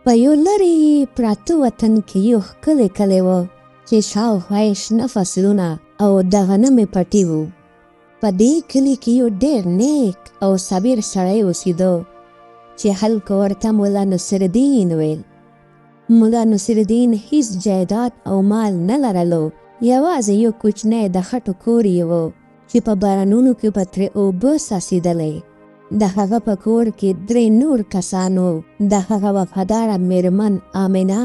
په یو لرې پراته وطن کې یو ښکلی کلی و چې شاوخوا یې شنه فصلونه او د غنمې پټي وو. په دې کلي کې یو ډېر نیک او صابر سړی اوسېده چې خلکو ورته ملا نصرالدین ویل. ملا نصرالدین هیڅ جایداد او مال نه لرلو، یوازې یو کوچنی د خټو کور یې و چې په بارانونو کې به ترې اوبه څاڅېدلې. د هغه په کور کې 3 نور کسانو. د هغه وفاداره میرمن آمنه،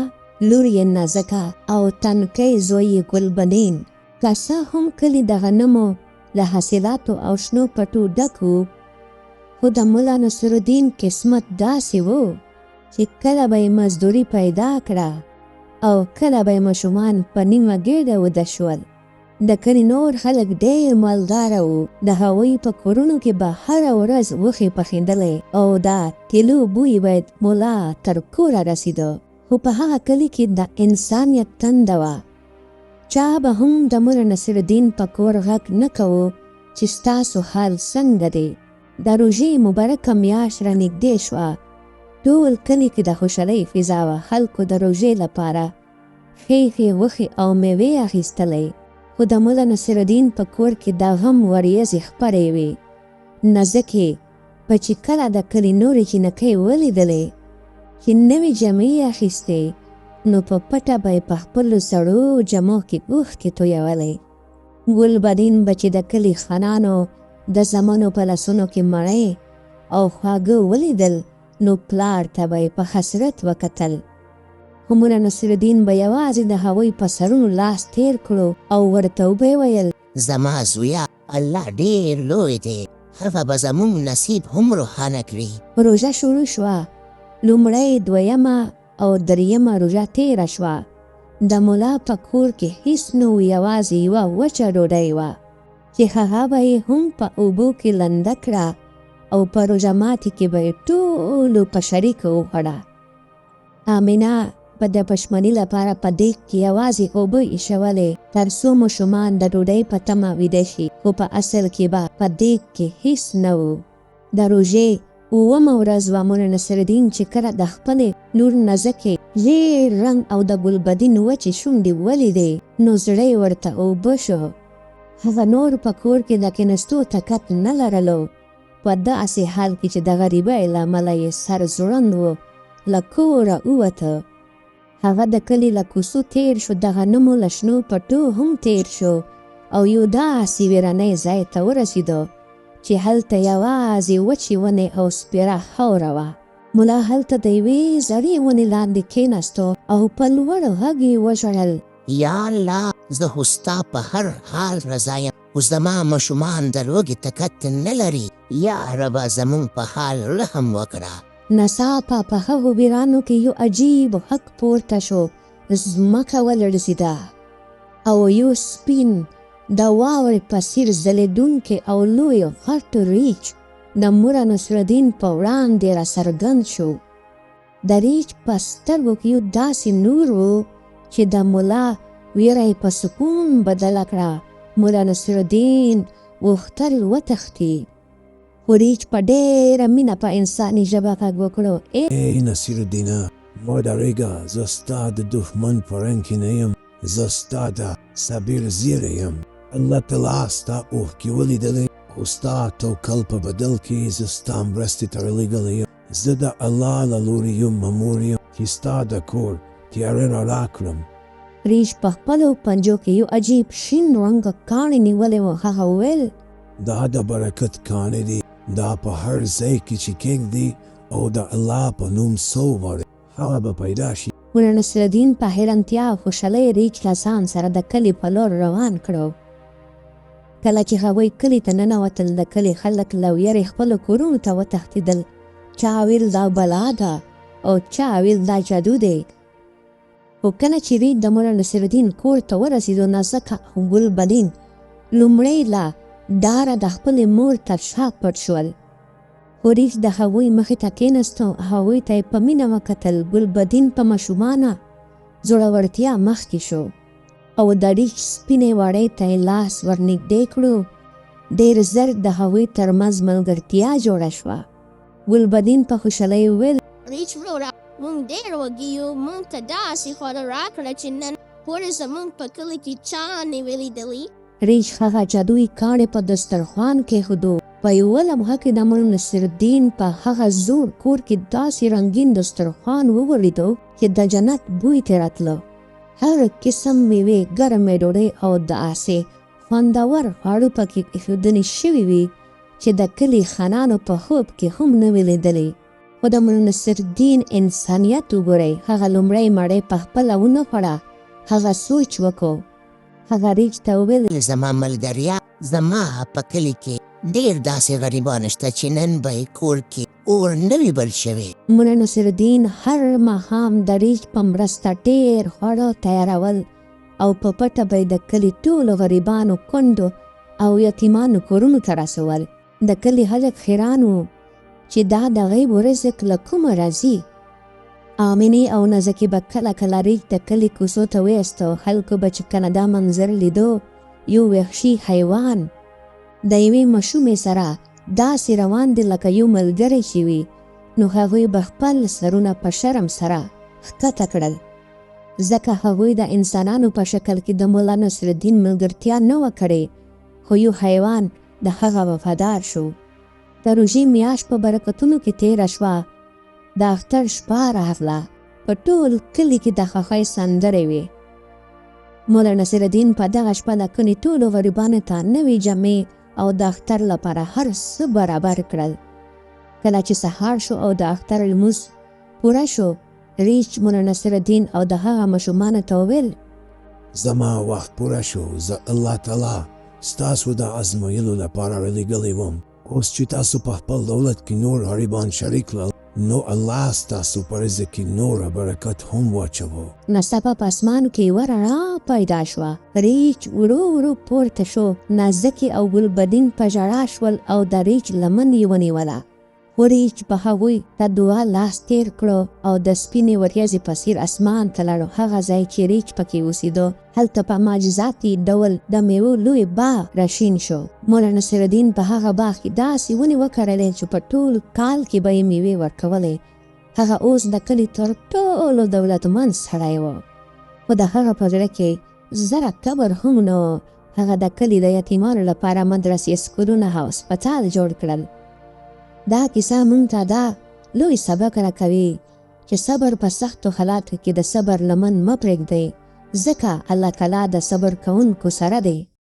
لور یې نازکه او تنکی زوی یې ګلبدین. که څه هم کلي د غنمو له حاصلاتو او شنو پټو ډک و، خو د ملا نصرالدین قسمت داسې و چې کله به یې مزدوري پیدا کړه او کله به یې ماشومان په نیمه ګېډه وده شول. د کلي نور خلک ډېر مالداره وو. د هغوی په کورونو کې به هره ورځ وښې پخېدلې او د تیلو بوی باید ملا تر کوره رسېده. خو په هغه کلي کې د انسانیت تنده وه. چا به هم د ملا نصرالدین په کور غږ نه کوو چې ستاسو حال څنګه دی. د روژې مبارکه میاشت رانږدې شوه. ټول کلي کې د خوشحالۍ فضا وه. خلکو د روژې لپاره ښې غوښې او میوې اخیستلې. خو د ملا نصرالدین په کور کې د غم وریځې خپرې وې. نازکې به چې کله د کلي نورې جینکۍ ولیدلې چې نوې جامې اخیستې، نو په پټه به یې په خپلو سړو جامو کې اوښکې تویولې. ګلبدین به چې د کلي خانانو د زامنو په لاسونو کې مړۍ او خواږه ولیدل، نو پلار ته به یې په حسرت وکتل. خو ملا نصرالدین به یوازې د هغوی په سرونو لاس تیر کړو او ورته وبه ویل: زما زویا، الله ډېر لوی دی، هغه به زموږ نصیب هم روښانه کړي. روژه شروع شوه. لومړی، دویمه او دریمه روژه تیره شوه. د ملا په کور کې هیڅ نه و، یوازې یوه وچه ډوډۍ وه چې هغه به یې هم په اوبو کې لنده کړه او په روژه ماتي کې به یې ټولو په شریکه وخوړه. آمنه په د پشمني لپاره په دیګ کې یوازې اوبه ایښولې تر څو ماشومان د ډوډۍ په تمه ویده شي، خو په اصل کې به په دیګ کې هیڅ نه و. د روژې 9مه ورځ وه. ملا نصرالدین چې کله د خپلې لور نازکې ژېړ رنګ او د ګلبدین وچې شونډې ولیدې، نو زړه یې ورته اوبه شو. هغه نور په کور کې د کېناستو طاقت نه لرلو. په داسې حال کې چې د غریبۍ له امله یې سر ځوړند و، له کوره ووته. هغه د کلي له کوڅو تیر شو، د غنمو له شنو پټو هم تیر شو او یو داسې ویرانی ځای ته ورسېدو چې هلته یوازې وچې ونې او سپېره خاوره وه. ملا هلته د یوې زړې ونې لاندې کېناستو او په لوړ غږ یې وژړل: یا الله، زه خو ستا په هر حال رضا یم، خو زما ماشومان د لوږې طاقت نه لري. یا ربه، زموږ په حال رحم وکړه. ناڅاپه په هغو ویرانو کې یو عجیب غږ پورته شو. ځمکه ولړزېده او یو سپین د واورې په څېر ځلېدونکی او لوی غټ ریچ د ملا نصرالدین په وړاندې راڅرګند شو. د ریچ په سترګو کې یو داسې نور و چې د ملا ویره یې په سکون بدله کړه. ملا نصرالدین غوښتل وتښتي، خو ریچ په ډېره مینه په انساني ژبه غږ وکړو: ای نصیرالدینه، مه ډارېږه، زه ستا د دښمن په رنګ کې نه یم، زه ستا د صابر زیری یم. الله تعالی ستا اوښکې ولیدلې، خو ستا توکل په بدل کې زه ستا مرستې ته رالیږلی یم. زه د الله له لورې یو مامور یم چې ستا د کور تیاره را کړم. ریچ په خپلو پنجو کې یو عجیب شین رنګه کاڼی نیولی و. هغه وویل: دا د برکت کاڼی دی، دا په هر ځای کې چې کېږدي او د الله په نوم څه وغواړې، هغه به پیدا شي. ملا نصرالدین په حیرانتیا او خوشحالۍ ریچ له ځان سره د کلي په لور روان کړو. کله چې هغوی کلي ته ننوتل، د کلي خلک له ویرې خپلو کورونو ته وتښتېدل. چا ویل دا بلا ده او چا ویل دا جادو دی. خو کله چې ریچ د ملا نصرالدین کور ته ورسېدو، نازکه او ګلبدین لومړی له ډاره د خپلې مور تر شا پټ شول. خو ریچ د هغوی مخې ته کېناستو، هغوی ته یې په مینه وکتل. ګلبدین په ماشومانه زړورتیا مخکې شو او د ریچ سپینې وړۍ ته یې لاس ورنږدې کړو. ډېر زر د هغوی ترمنځ ملګرتیا جوړه شوه. ګلبدین په خوشحالۍ وویل: ریچ وروره، مونږ ډېر وږي یو، مونږ ته داسې خواړه راکړه چې نن پورې زمونږ په کلي کې چا نه وي لیدلي. ریچ هغه جادویي کاڼې په دسترخوان کېښودو. په یوه لمحه کې د مولا نصرالدین په هغه زوړ کور کې داسې رنګین دسترخوان وولیدو چې د جنت بوی ترې راتله. هر قسم میوې، ګرمې ډوډۍ او داسې خوندور خواړه پکې ایښودنې شوي وي چې د کلي خانانو په خوب کې هم نه وي لیدلي. خو د مولا نصرالدین انسانیت وګورئ، هغه لومړی مړۍ په خپله ونه خوړه. هغه سوچ وکړو. هغه ریچ ته وویل زما ملګریا، زما په کلي کې ډېر داسې غریبان شته چې نن به یې کور کې اور نه وي بل شوی. مولا نصرالدین هر ماښام د ریچ په مرسته ډېر خواړه تیارول او په پټه به یې د کلي ټولو غریبانو، کونډو او یتیمانو کورونو ته رسول. د کلي خلک حیران وو چې دا د غیبو رزق له کومه راځي. آمینې او نازکې به کله کله ریچ د کلي کوڅو ته ویسته. خلکو به چې کله دا منظر لیدو، یو وحشي حیوان د یوې مشومې سره داسې روان دی لکه یو ملګری چې وي، نو هغوی به خپل سرونه په شرم سره ښکته کړل، ځکه هغوی د انسانانو په شکل کې د مولا نصرالدین ملګرتیا نه وه کړې، خو یو حیوان د هغه وفادار شو. د روژې میاشت په برکتونو کې تېره شوه. د اختر شپه راغله. په ټول کلي کې د خوښۍ سندرې وې. مولا نصرالدین په دغه شپه د کلي ټولو غریبانو ته نوې جامې او د اختر لپاره هر څه برابر کړل. کله چې سهار شو او د اختر لمونځ پوره شو، ریچ مولا نصرالدین او د هغه ماشومانو ته وویل زما وخت پوره شو. زه الله تعالی ستاسو د ازمویلو لپاره رالیږلی وم. اوس چې تاسو په خپل دولت کې نور غریبان شریک کړل، نو الله ستاسو په رزق کې نوره برکت هم واچوو. ناڅاپه په اسمانو کې یوه رڼا پیدا شوه. ریچ ورو ورو پورته شو. نازکې او ګلبدین په ژړا شول او د ریچ لمن یې ونیوله. خو ریچ په هغوی ته دعا لاس تیر کړو او د سپینې وریځې په څېر اسمان ته لاړو. هغه ځای چې ریچ پکې اوسېدو، هلته په معجزاتي ډول د میوو لوی باغ راشین شو. مولا نصرالدین په هغه باغ کې داسې ونې وکرلې چې په ټول کال کې به یې میوې ورکولې. هغه اوس د کلي تر ټولو دولتمند سړی و، خو د هغه په زړه کې زره کبر هم نه و. هغه د کلي د یتیمانو لپاره مدرسې، سکولونه او هسپتال جوړ کړل. دا کیسه مونږ ته دا لوی سبق راکوي چې صبر په سختو حالاتو کې د صبر لمن مه پرېږدئ، ځکه الله تعالی د صبر کوونکو سره دی.